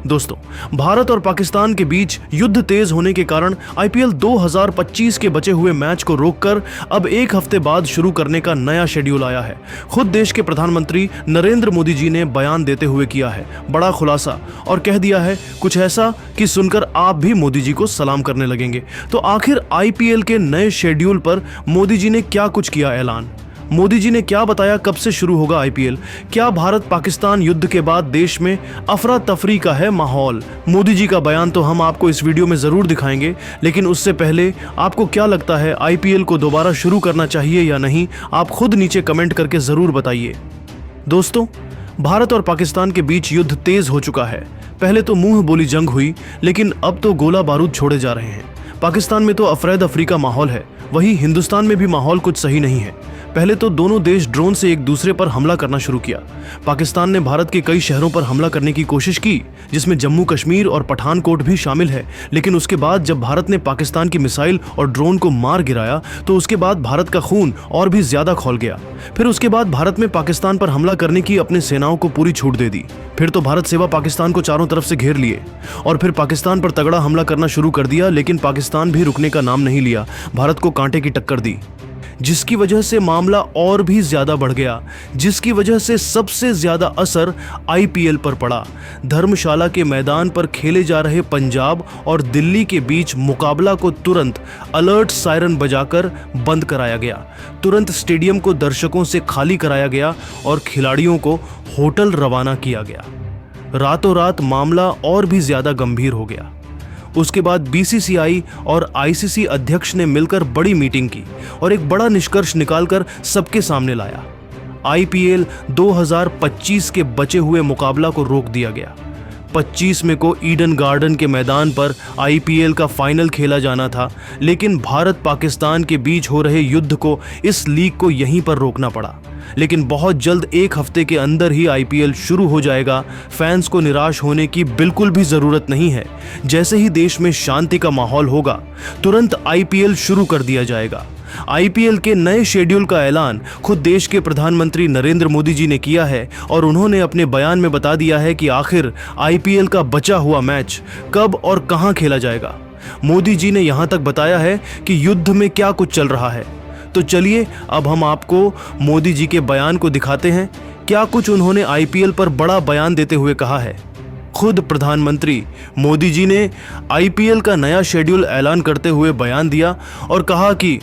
दोस्तों, भारत और पाकिस्तान के बीच युद्ध तेज होने के कारण आईपीएल 2025 के बचे हुए मैच को रोककर अब एक हफ्ते बाद शुरू करने का नया शेड्यूल आया है। खुद देश के प्रधानमंत्री नरेंद्र मोदी जी ने बयान देते हुए किया है बड़ा खुलासा और कह दिया है कुछ ऐसा कि सुनकर आप भी मोदी जी को सलाम करने लगेंगे। तो आखिर आईपीएल के नए शेड्यूल पर मोदी जी ने क्या कुछ किया ऐलान? मोदी जी ने क्या बताया कब से शुरू होगा आईपीएल? क्या भारत पाकिस्तान युद्ध के बाद देश में अफरा तफरी का है माहौल? मोदी जी का बयान तो हम आपको इस वीडियो में जरूर दिखाएंगे, लेकिन उससे पहले आपको क्या लगता है आईपीएल को दोबारा शुरू करना चाहिए या नहीं? आप खुद नीचे कमेंट करके जरूर बताइए। दोस्तों, भारत और पाकिस्तान के बीच युद्ध तेज हो चुका है। पहले तो मुंह बोली जंग हुई, लेकिन अब तो गोला बारूद छोड़े जा रहे हैं। पाकिस्तान में तो अफरा तफरी का माहौल है, वहीं हिंदुस्तान में भी माहौल कुछ सही नहीं है। पहले तो दोनों देश ड्रोन से एक दूसरे पर हमला करना शुरू किया। पाकिस्तान ने भारत के कई शहरों पर हमला करने की कोशिश की, जिसमें जम्मू कश्मीर और पठानकोट भी शामिल है। लेकिन उसके बाद जब भारत ने पाकिस्तान की मिसाइल और ड्रोन को मार गिराया, तो उसके बाद भारत का खून और भी ज्यादा खौल गया। फिर उसके बाद भारत में पाकिस्तान पर हमला करने की अपने सेनाओं को पूरी छूट दे दी। फिर तो भारत सेवा पाकिस्तान को चारों तरफ से घेर लिए और फिर पाकिस्तान पर तगड़ा हमला करना शुरू कर दिया। लेकिन पाकिस्तान भी रुकने का नाम नहीं लिया, भारत को कांटे की टक्कर दी, जिसकी वजह से मामला और भी ज्यादा बढ़ गया, जिसकी वजह से सबसे ज्यादा असर आईपीएल पर पड़ा। धर्मशाला के मैदान पर खेले जा रहे पंजाब और दिल्ली के बीच मुकाबला को तुरंत अलर्ट सायरन बजाकर बंद कराया गया। तुरंत स्टेडियम को दर्शकों से खाली कराया गया और खिलाड़ियों को होटल रवाना किया गया। रातों रात मामला और भी ज्यादा गंभीर हो गया। उसके बाद बीसीसीआई और आईसीसी अध्यक्ष ने मिलकर बड़ी मीटिंग की और एक बड़ा निष्कर्ष निकालकर सबके सामने लाया। आईपीएल 2025 के बचे हुए मुकाबला को रोक दिया गया। 25 मई को ईडन गार्डन के मैदान पर आईपीएल का फाइनल खेला जाना था, लेकिन भारत पाकिस्तान के बीच हो रहे युद्ध को, इस लीग को यहीं पर रोकना पड़ा। लेकिन बहुत जल्द एक हफ्ते के अंदर ही आईपीएल शुरू हो जाएगा। फैंस को निराश होने की बिल्कुल भी जरूरत नहीं है। जैसे ही देश में शांति का माहौल होगा, तुरंत आईपीएल शुरू कर दिया जाएगा। आईपीएल के नए शेड्यूल का ऐलान खुद देश के प्रधानमंत्री नरेंद्र मोदी जी ने किया है और उन्होंने अपने बयान में बता दिया है कि आखिर आईपीएल का बचा हुआ मैच कब और कहां खेला जाएगा। मोदी जी ने यहां तक बताया है कि युद्ध में क्या कुछ चल रहा है। तो चलिए अब हम आपको मोदी जी के बयान को दिखाते हैं, क्या कुछ उन्होंने आईपीएल पर बड़ा बयान देते हुए कहा है। खुद प्रधानमंत्री मोदी जी ने आईपीएल का नया शेड्यूल ऐलान करते हुए बयान दिया और कहा कि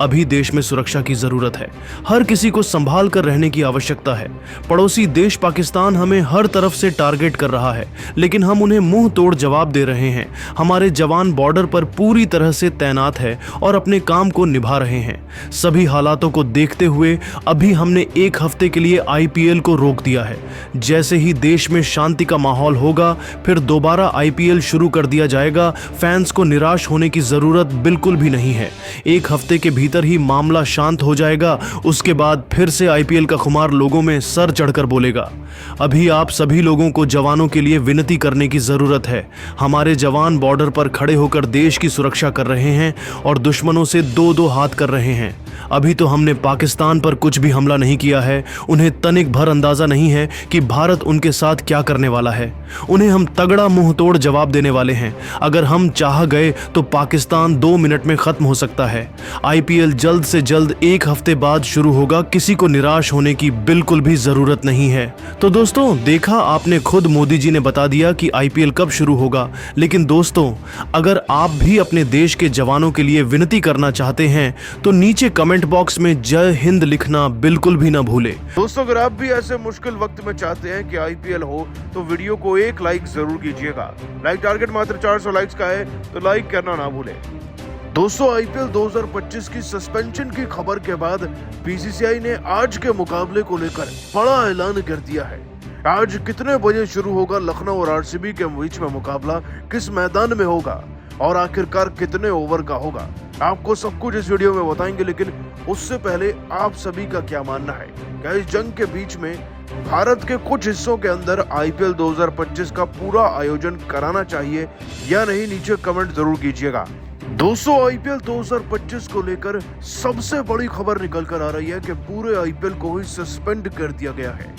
अभी देश में सुरक्षा की जरूरत है। हर किसी को संभाल कर रहने की आवश्यकता है। पड़ोसी देश पाकिस्तान हमें हर तरफ से टारगेट कर रहा है, लेकिन हम उन्हें मुंह तोड़ जवाब दे रहे हैं। हमारे जवान बॉर्डर पर पूरी तरह से तैनात है और अपने काम को निभा रहे हैं। सभी हालातों को देखते हुए अभी हमने एक हफ्ते के लिए आईपीएल को रोक दिया है। जैसे ही देश में शांति का माहौल होगा, फिर दोबारा आईपीएल शुरू कर दिया जाएगा। फैंस को निराश होने की जरूरत बिल्कुल भी नहीं है। एक हफ्ते के भीतर ही मामला शांत हो जाएगा। उसके बाद फिर से आईपीएल का खुमार लोगों में सर चढ़कर बोलेगा। अभी आप सभी लोगों को जवानों के लिए विनती करने की जरूरत है। हमारे जवान बॉर्डर पर खड़े होकर देश की सुरक्षा कर रहे हैं और दुश्मनों से दो दो हाथ कर रहे हैं। अभी तो हमने पाकिस्तान पर कुछ भी हमला नहीं किया है। उन्हें तनिक भर अंदाजा नहीं है कि भारत उनके साथ क्या करने वाला है। उन्हें हम तगड़ा मुंह तोड़ जवाब देने वाले हैं। अगर हम चाह गए तो पाकिस्तान 2 मिनट में खत्म हो सकता है। आईपीएल जल्द से जल्द एक हफ्ते बाद शुरू होगा। किसी को निराश होने की बिल्कुल भी जरूरत नहीं है। तो दोस्तों, देखा आपने, खुद मोदी जी ने बता दिया कि आईपीएल कब शुरू होगा। लेकिन दोस्तों, अगर आप भी अपने देश के जवानों के लिए विनती करना चाहते हैं तो नीचे कमेंट बॉक्स में जय हिंद लिखना बिल्कुल भी ना भूले। दोस्तों, अगर आप भी ऐसे मुश्किल वक्त में चाहते हैं कि आईपीएल हो तो वीडियो को एक लाइक जरूर कीजिएगा। लाइक टारगेट मात्र 400 लाइक्स का है, तो लाइक करना ना भूले। दोस्तों, आईपीएल 2025 की सस्पेंशन की खबर के बाद बीसीसीआई ने आज के मुकाबले को लेकर बड़ा ऐलान कर दिया है। आज कितने बजे शुरू होगा लखनऊ और आरसीबी के बीच में मुकाबला, किस मैदान में होगा और आखिरकार कितने ओवर का होगा, आपको सब कुछ इस वीडियो में बताएंगे। लेकिन उससे पहले आप सभी का क्या मानना है? क्या इस जंग के बीच में भारत के कुछ हिस्सों के अंदर आईपीएल 2025 का पूरा आयोजन कराना चाहिए या नहीं? नीचे कमेंट जरूर कीजिएगा। दोस्तों, आईपीएल 2025 को लेकर सबसे बड़ी खबर निकल कर आ रही है कि पूरे आईपीएल को ही सस्पेंड कर दिया गया है।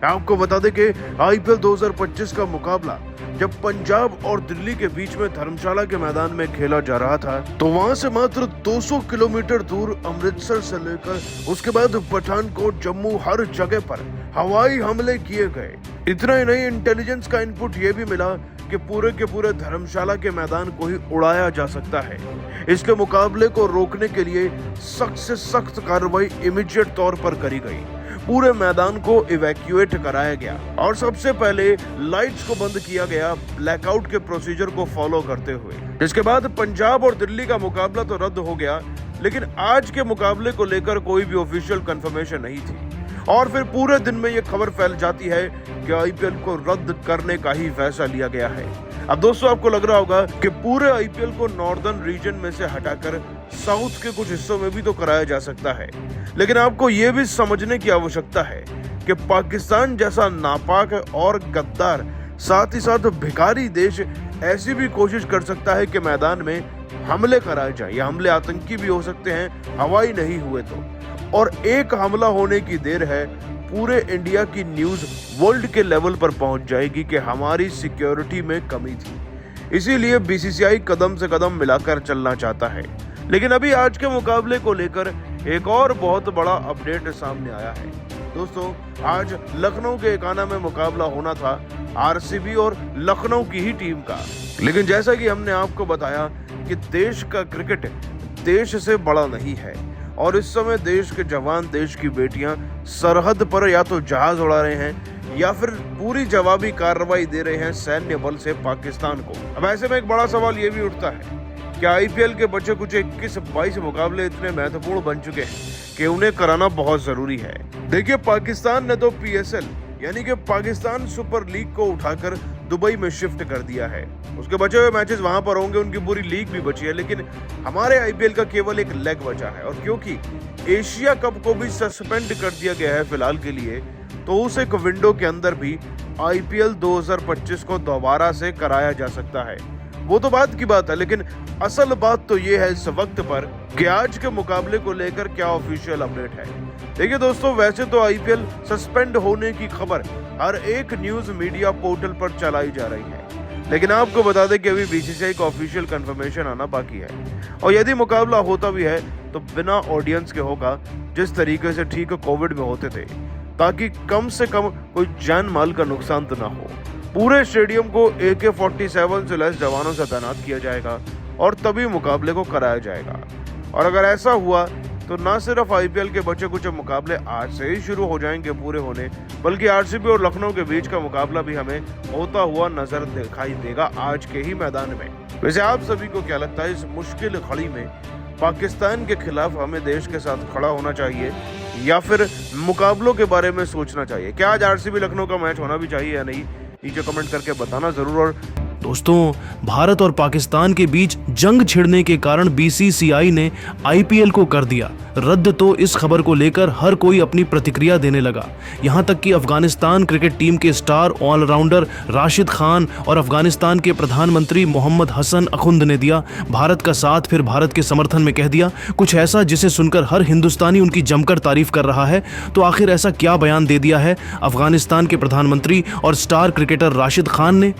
आपको बता दें कि आईपीएल 2025 का मुकाबला जब पंजाब और दिल्ली के बीच में धर्मशाला के मैदान में खेला जा रहा था, तो वहां से मात्र 200 किलोमीटर दूर अमृतसर से लेकर उसके बाद पठानकोट, जम्मू, हर जगह पर हवाई हमले किए गए। इतना ही नहीं, इंटेलिजेंस का इनपुट ये भी मिला कि पूरे के पूरे धर्मशाला के मैदान को ही उड़ाया जा सकता है। इसके मुकाबले को रोकने के लिए सख्त से सख्त कार्रवाई इमीडिएट तौर पर करी गई। पूरे मैदान को इवैक्यूएट कराया गया और सबसे पहले लाइट्स को बंद किया गया, ब्लैकआउट के प्रोसीजर को फॉलो करते हुए। जिसके बाद पंजाब और दिल्ली का मुकाबला तो रद्द हो गया, लेकिन आज के मुकाबले को लेकर कोई भी ऑफिशियल कंफर्मेशन नहीं थी। और फिर पूरे दिन में ये खबर फैल जाती है कि आईपीएल को रद्द करने का ही फैसला लिया गया है। अब दोस्तों, आपको लग रहा होगा कि पूरे आईपीएल को नॉर्दर्न रीजन में से हटाकर साउथ के कुछ हिस्सों में भी तो कराया जा सकता है, लेकिन आपको ये भी समझने की आवश्यकता है कि पाकिस्तान जैसा नापाक और गद्दार, साथ ही साथ भिखारी देश ऐसी भी कोशिश कर सकता है कि मैदान में हमले कराए जाए। या हमले आतंकी भी हो सकते हैं, हवाई नहीं हुए तो। और एक हमला होने की देर है, पूरे इंडिया की न्यूज वर्ल्ड के लेवल पर पहुंच जाएगी कि हमारी सिक्योरिटी में कमी थी। इसीलिए बीसीसीआई कदम से कदम मिलाकर चलना चाहता है। लेकिन अभी आज के मुकाबले को लेकर एक और बहुत बड़ा अपडेट सामने आया है। दोस्तों, आज लखनऊ के एकाना में मुकाबला होना था आरसीबी और लखनऊ की ही टीम का। लेकिन जैसा कि हमने आपको बताया कि देश का क्रिकेट देश से बड़ा नहीं है और इस समय देश के जवान, देश की बेटियां सरहद पर या तो जहाज उड़ा रहे हैं या फिर पूरी जवाबी कार्रवाई दे रहे हैं सैन्य बल से पाकिस्तान को। अब ऐसे में एक बड़ा सवाल ये भी उठता है कि आईपीएल के बचे कुछ 21-22 मुकाबले इतने महत्वपूर्ण बन चुके हैं कि उन्हें कराना बहुत जरूरी है। देखिए, पाकिस्तान ने तो पीएसएल यानी कि पाकिस्तान सुपर लीग को उठाकर दुबई में शिफ्ट कर दिया है। उसके बचे हुए मैचेस वहां पर होंगे, उनकी पूरी लीग भी बची है, लेकिन हमारे आईपीएल का केवल एक लेग बचा है। और क्योंकि एशिया कप को भी सस्पेंड कर दिया गया है फिलहाल के लिए, तो उस एक विंडो के अंदर भी आईपीएल 2025 को दोबारा से कराया जा सकता है। वो तो बात की बात है, लेकिन असल बात तो ये है इस वक्त पर कि आज के मुकाबले को लेकर क्या ऑफिशियल अपडेट है। देखिए दोस्तों, वैसे तो आईपीएल सस्पेंड होने की खबर हर एक न्यूज मीडिया पोर्टल पर चलाई जा रही है, लेकिन आपको बता दें कि अभी बीसीसीआई का ऑफिशियल कंफर्मेशन आना बाकी है। और यदि मुकाबला होता भी है तो बिना ऑडियंस के होगा, जिस तरीके से ठीक कोविड में होते थे, ताकि कम से कम कोई जान माल का नुकसान तो ना हो। पूरे स्टेडियम को AK-47 से लैस जवानों से तैनात किया जाएगा और तभी मुकाबले को कराया जाएगा। और अगर ऐसा हुआ तो न सिर्फ आईपीएल के बचे कुछ मुकाबले आज से ही शुरू हो जाएंगे पूरे होने, बल्कि आरसीबी और लखनऊ के बीच का मुकाबला भी हमें होता हुआ नजर दिखाई देगा आज के ही मैदान में। वैसे आप सभी को क्या लगता है, इस मुश्किल घड़ी में पाकिस्तान के खिलाफ हमें देश के साथ खड़ा होना चाहिए या फिर मुकाबलों के बारे में सोचना चाहिए? क्या आज आरसीबी लखनऊ का मैच होना भी चाहिए या नहीं? नीचे कमेंट करके बताना जरूर। और दोस्तों, भारत और पाकिस्तान के बीच जंग छिड़ने के कारण बीसीसीआई ने आईपीएल को कर दिया रद्द, तो इस खबर को लेकर हर कोई अपनी प्रतिक्रिया देने लगा। यहां तक कि अफगानिस्तान क्रिकेट टीम के स्टार ऑलराउंडर राशिद खान और अफगानिस्तान के प्रधानमंत्री मोहम्मद हसन अखुंद ने दिया भारत का साथ, फिर भारत के समर्थन में कह दिया कुछ ऐसा जिसे सुनकर हर हिंदुस्तानी उनकी जमकर तारीफ कर रहा है। तो आखिर ऐसा क्या बयान दे दिया है अफगानिस्तान के प्रधानमंत्री और स्टार क्रिकेटर राशिद खान ने?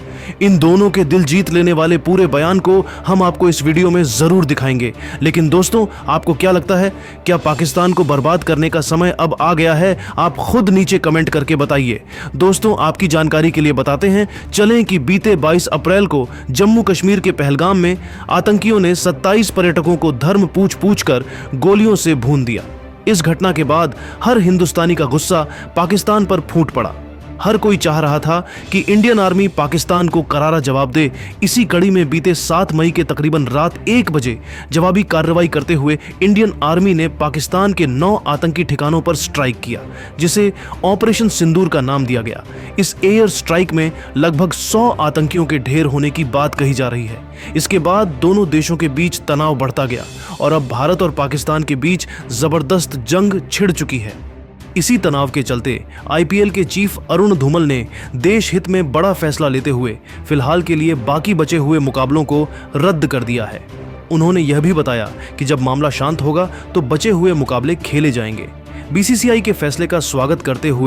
इन दोनों के दिल जीत लेने वाले पूरे बयान को हम आपको इस वीडियो में जरूर दिखाएंगे। लेकिन दोस्तों, आपको क्या लगता है, क्या पाकिस्तान को बर्बाद करने का समय अब आ गया है? आप खुद नीचे कमेंट करके बताइए। दोस्तों, आपकी जानकारी के लिए बताते हैं, चलें कि बीते 22 अप्रैल को जम्मू कश्मीर के पहलगाम में आतंकियों ने 27 पर्यटकों को धर्म पूछ कर गोलियों से भून दिया। इस घटना के बाद हर हिंदुस्तानी का गुस्सा पाकिस्तान पर फूट पड़ा। हर कोई चाह रहा था कि इंडियन आर्मी पाकिस्तान को करारा जवाब दे। इसी कड़ी में बीते 7 मई के तकरीबन रात 1 बजे जवाबी कार्रवाई करते हुए इंडियन आर्मी ने पाकिस्तान के 9 आतंकी ठिकानों पर स्ट्राइक किया, जिसे ऑपरेशन सिंदूर का नाम दिया गया। इस एयर स्ट्राइक में लगभग 100 आतंकियों के ढेर होने की बात कही जा रही है। इसके बाद दोनों देशों के बीच तनाव बढ़ता गया और अब भारत और पाकिस्तान के बीच जबरदस्त जंग छिड़ चुकी है। इसी तनाव के चलते आईपीएल के चीफ अरुण धूमल ने देश हित में बड़ा फैसला लेते हुए फिलहाल के लिए बाकी बचे हुए मुकाबलों को रद्द कर दिया है। उन्होंने यह भी बताया कि जब मामला शांत होगा तो बचे हुए मुकाबले खेले जाएंगे। बीसीसीआई के फैसले का स्वागत करते हुए